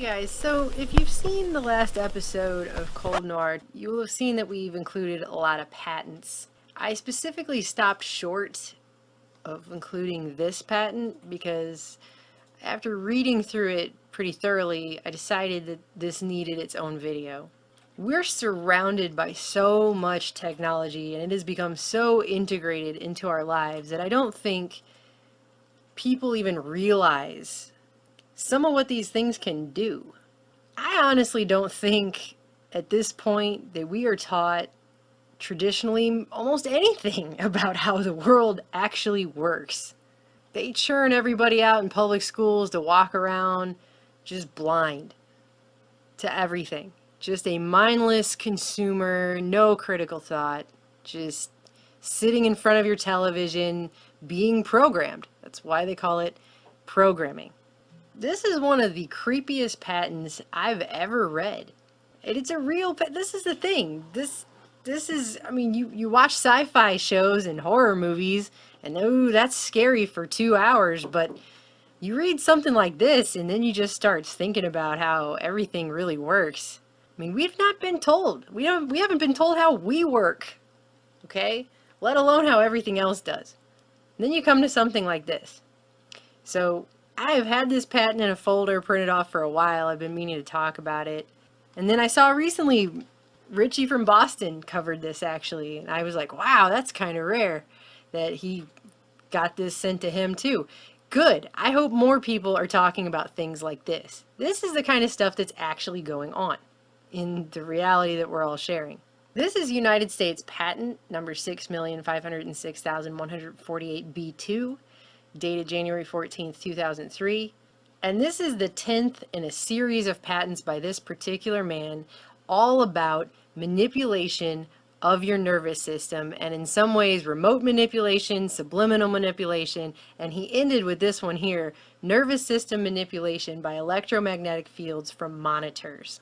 Hey guys, so if you've seen the last episode of Cold Noir, you will have seen that we've included a lot of patents. I specifically stopped short of including this patent because after reading through it pretty thoroughly, I decided that this needed its own video. We're surrounded by so much technology and it has become so integrated into our lives that I don't think people even realize some of what these things can do. I honestly don't think at this point that we are taught traditionally almost anything about how the world actually works. They churn everybody out in public schools to walk around just blind to everything. Just a mindless consumer, no critical thought, just sitting in front of your television, being programmed. That's why they call it programming. This is one of the creepiest patents I've ever read. And it's a real this is the thing. This is, I mean, you watch sci-fi shows and horror movies and oh, that's scary for 2 hours, but you read something like this and then you just start thinking about how everything really works. I mean, we've not been told. We haven't been told how we work. Okay? Let alone how everything else does. And then you come to something like this. So I have had this patent in a folder printed off for a while. I've been meaning to talk about it. And then I saw recently Richie from Boston covered this actually. And I was like, wow, that's kind of rare that he got this sent to him too. Good. I hope more people are talking about things like this. This is the kind of stuff that's actually going on in the reality that we're all sharing. This is United States patent number 6,506,148B2. dated January 14th, 2003. And this is the 10th in a series of patents by this particular man, all about manipulation of your nervous system, and in some ways remote manipulation, subliminal manipulation, and he ended with this one here, nervous system manipulation by electromagnetic fields from monitors.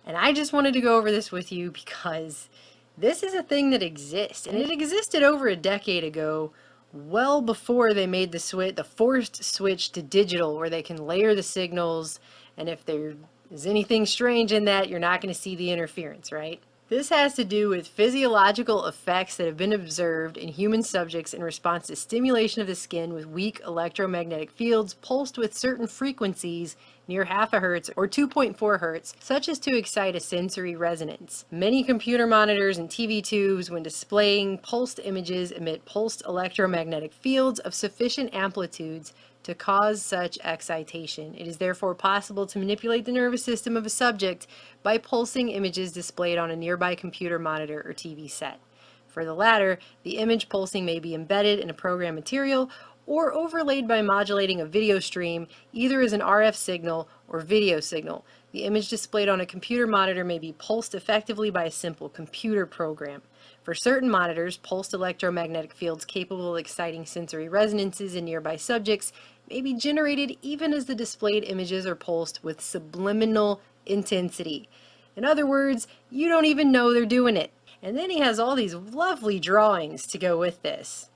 And I just wanted to go over this with you because this is a thing that exists, and it existed over a decade ago, well before they made the forced switch to digital, where they can layer the signals, and if there is anything strange in that, you're not going to see the interference, right? This has to do with physiological effects that have been observed in human subjects in response to stimulation of the skin with weak electromagnetic fields pulsed with certain frequencies near half a hertz or 2.4 hertz, such as to excite a sensory resonance. Many computer monitors and TV tubes, when displaying pulsed images, emit pulsed electromagnetic fields of sufficient amplitudes to cause such excitation. It is therefore possible to manipulate the nervous system of a subject by pulsing images displayed on a nearby computer monitor or TV set. For the latter, the image pulsing may be embedded in a program material or overlaid by modulating a video stream, either as an RF signal or video signal. The image displayed on a computer monitor may be pulsed effectively by a simple computer program. For certain monitors, pulsed electromagnetic fields capable of exciting sensory resonances in nearby subjects may be generated even as the displayed images are pulsed with subliminal intensity. In other words, you don't even know they're doing it. And then he has all these lovely drawings to go with this,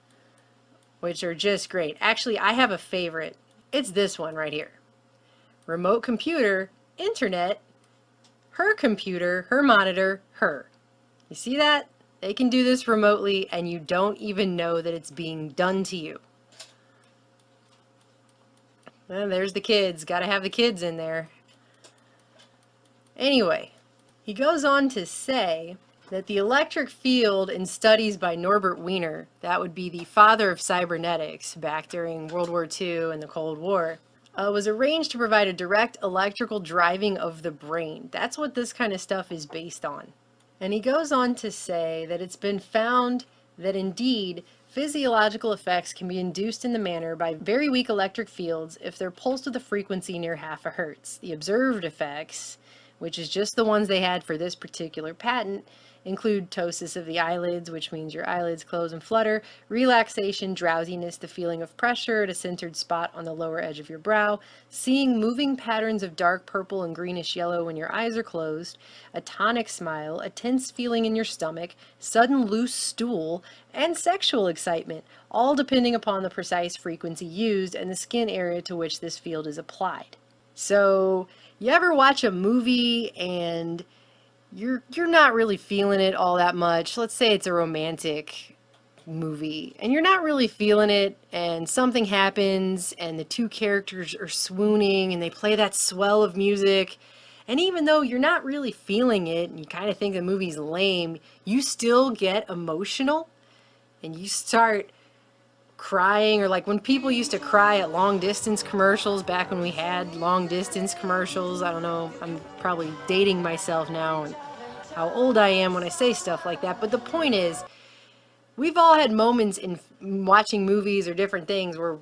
which are just great. Actually, I have a favorite. It's this one right here. Remote computer, internet, her computer, her monitor, her. You see that? They can do this remotely and you don't even know that it's being done to you. And there's the kids. Got to have the kids in there. Anyway, he goes on to say that the electric field in studies by Norbert Wiener, that would be the father of cybernetics back during World War II and the Cold War, was arranged to provide a direct electrical driving of the brain. That's what this kind of stuff is based on. And he goes on to say that it's been found that indeed physiological effects can be induced in the manner by very weak electric fields if they're pulsed with a frequency near half a hertz. The observed effects, which is just the ones they had for this particular patent, include ptosis of the eyelids, which means your eyelids close and flutter, relaxation, drowsiness, the feeling of pressure at a centered spot on the lower edge of your brow, seeing moving patterns of dark purple and greenish yellow when your eyes are closed, a tonic smile, a tense feeling in your stomach, sudden loose stool, and sexual excitement, all depending upon the precise frequency used and the skin area to which this field is applied. So you ever watch a movie and you're not really feeling it all that much? Let's say it's a romantic movie and you're not really feeling it, and something happens and the two characters are swooning and they play that swell of music, and even though you're not really feeling it and you kind of think the movie's lame, you still get emotional and you start crying. Or like when people used to cry at long distance commercials back when we had long distance commercials. I don't know, I'm probably dating myself now and how old I am when I say stuff like that, but the point is, we've all had moments in watching movies or different things where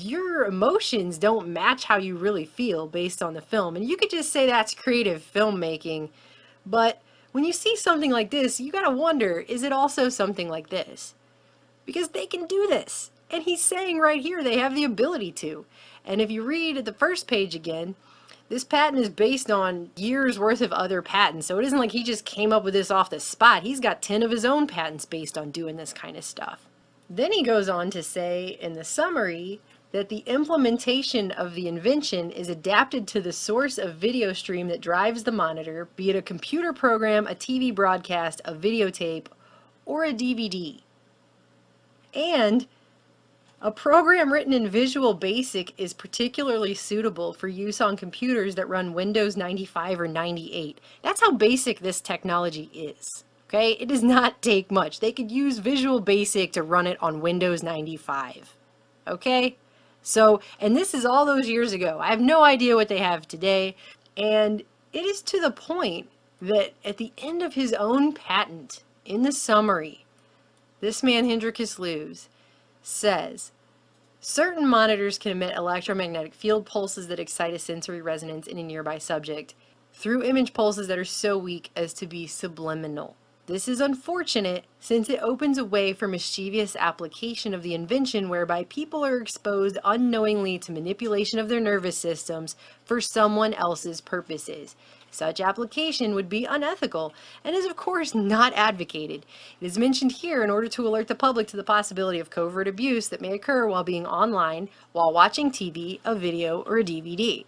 your emotions don't match how you really feel based on the film. And you could just say that's creative filmmaking. But when you see something like this, you gotta wonder, is it also something like this? Because they can do this. And he's saying right here they have the ability to. And if you read at the first page again, this patent is based on years worth of other patents. So it isn't like he just came up with this off the spot. He's got 10 of his own patents based on doing this kind of stuff. Then he goes on to say in the summary that the implementation of the invention is adapted to the source of video stream that drives the monitor, be it a computer program, a TV broadcast, a videotape, or a DVD. And a program written in Visual Basic is particularly suitable for use on computers that run Windows 95 or 98. That's how basic this technology is. Okay, it does not take much. They could use Visual Basic to run it on Windows 95. Okay, so, and this is all those years ago. I have no idea what they have today. And it is to the point that at the end of his own patent, in the summary, this man, Hendrikus Lewis, says, certain monitors can emit electromagnetic field pulses that excite a sensory resonance in a nearby subject through image pulses that are so weak as to be subliminal. This is unfortunate since it opens a way for mischievous application of the invention whereby people are exposed unknowingly to manipulation of their nervous systems for someone else's purposes. Such application would be unethical and is of course not advocated. It is mentioned here in order to alert the public to the possibility of covert abuse that may occur while being online, while watching TV, a video, or a DVD.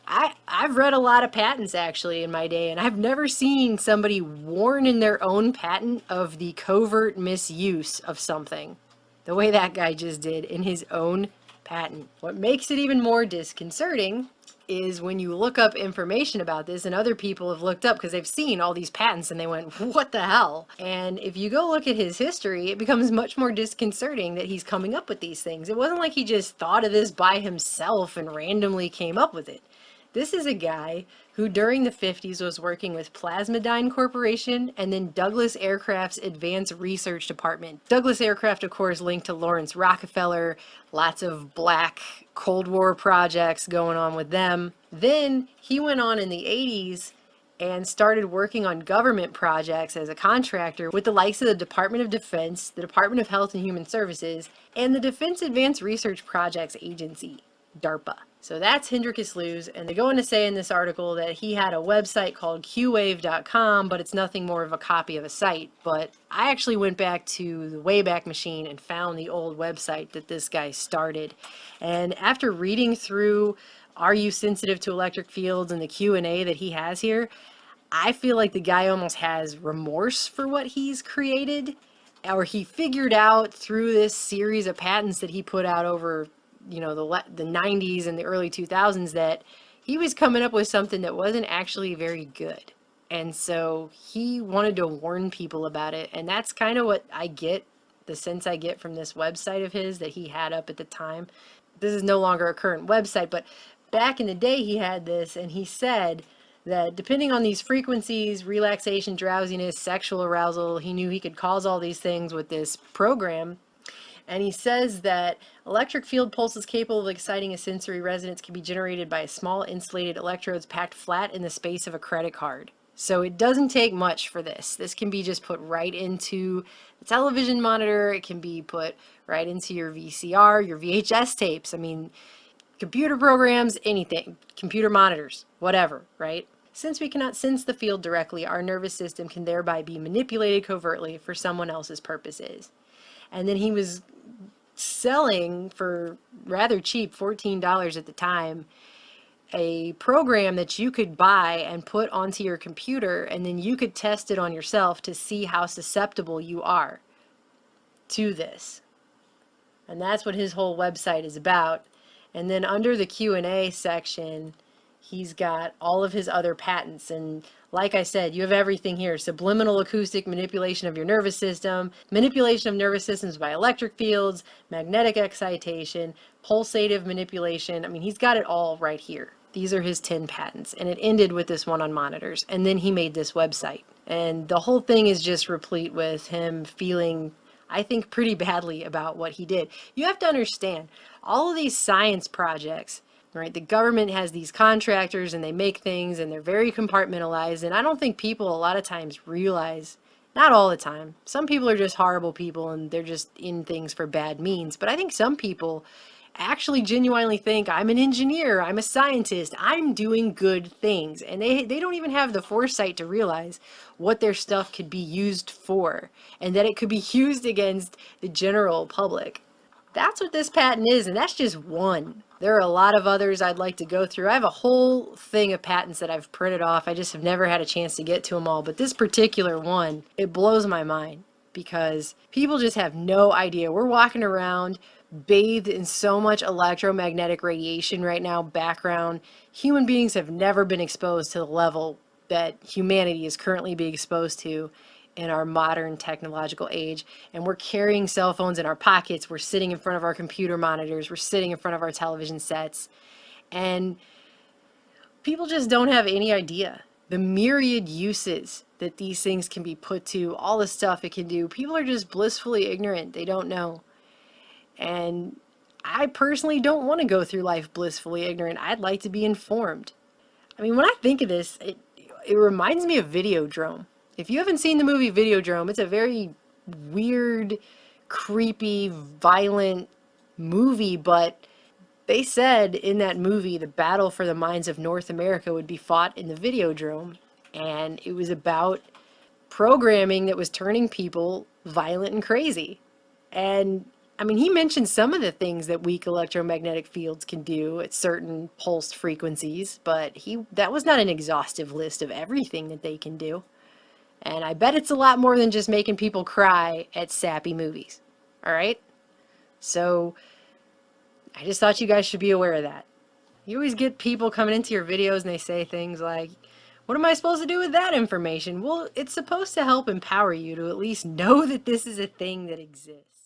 I've read a lot of patents actually in my day, and I've never seen somebody warn in their own patent of the covert misuse of something the way that guy just did in his own patent. What makes it even more disconcerting is when you look up information about this, and other people have looked up because they've seen all these patents and they went, what the hell? And if you go look at his history, it becomes much more disconcerting that he's coming up with these things. It wasn't like he just thought of this by himself and randomly came up with it. This is a guy who during the 50s was working with Plasmodine Corporation and then Douglas Aircraft's Advanced Research Department. Douglas Aircraft, of course, linked to Lawrence Rockefeller, lots of black Cold War projects going on with them. Then he went on in the 80s and started working on government projects as a contractor with the likes of the Department of Defense, the Department of Health and Human Services, and the Defense Advanced Research Projects Agency, DARPA. So that's Hendrikus Lewis, and they go on to say in this article that he had a website called qwave.com, but it's nothing more of a copy of a site. But I actually went back to the Wayback Machine and found the old website that this guy started. And after reading through Are You Sensitive to Electric Fields and the Q&A that he has here, I feel like the guy almost has remorse for what he's created, or he figured out through this series of patents that he put out over the 90s and the early 2000s that he was coming up with something that wasn't actually very good. And so he wanted to warn people about it. And that's kind of what I get, the sense I get from this website of his that he had up at the time. This is no longer a current website, but back in the day he had this, and he said that depending on these frequencies, relaxation, drowsiness, sexual arousal, he knew he could cause all these things with this program. And he says that electric field pulses capable of exciting a sensory resonance can be generated by small insulated electrodes packed flat in the space of a credit card. So it doesn't take much for this. This can be just put right into the television monitor. It can be put right into your VCR, your VHS tapes. I mean, computer programs, anything, computer monitors, whatever, right? Since we cannot sense the field directly, our nervous system can thereby be manipulated covertly for someone else's purposes. And then he was selling for rather cheap, $14 at the time, a program that you could buy and put onto your computer, and then you could test it on yourself to see how susceptible you are to this. And that's what his whole website is about. And then under the Q&A section, he's got all of his other patents. And like I said, you have everything here: subliminal acoustic manipulation of your nervous system, manipulation of nervous systems by electric fields, magnetic excitation, pulsative manipulation. I mean, he's got it all right here. These are his 10 patents. And it ended with this one on monitors. And then he made this website. And the whole thing is just replete with him feeling, I think, pretty badly about what he did. You have to understand, all of these science projects, right? The government has these contractors and they make things and they're very compartmentalized. And I don't think people a lot of times realize, not all the time, some people are just horrible people and they're just in things for bad means. But I think some people actually genuinely think, I'm an engineer, I'm a scientist, I'm doing good things. And they don't even have the foresight to realize what their stuff could be used for, and that it could be used against the general public. That's what this patent is, and that's just one. There are a lot of others I'd like to go through. I have a whole thing of patents that I've printed off. I just have never had a chance to get to them all. But this particular one, it blows my mind, because people just have no idea. We're walking around bathed in so much electromagnetic radiation right now, background. Human beings have never been exposed to the level that humanity is currently being exposed to in our modern technological age. And we're carrying cell phones in our pockets. We're sitting in front of our computer monitors. We're sitting in front of our television sets. And people just don't have any idea the myriad uses that these things can be put to, all the stuff it can do. People are just blissfully ignorant. They don't know. And I personally don't want to go through life blissfully ignorant. I'd like to be informed. I mean, when I think of this, it reminds me of Videodrome. If you haven't seen the movie Videodrome, it's a very weird, creepy, violent movie, but they said in that movie the battle for the minds of North America would be fought in the Videodrome. And it was about programming that was turning people violent and crazy. And I mean, he mentioned some of the things that weak electromagnetic fields can do at certain pulsed frequencies, but that was not an exhaustive list of everything that they can do. And I bet it's a lot more than just making people cry at sappy movies. All right? So I just thought you guys should be aware of that. You always get people coming into your videos and they say things like, what am I supposed to do with that information? Well, it's supposed to help empower you to at least know that this is a thing that exists.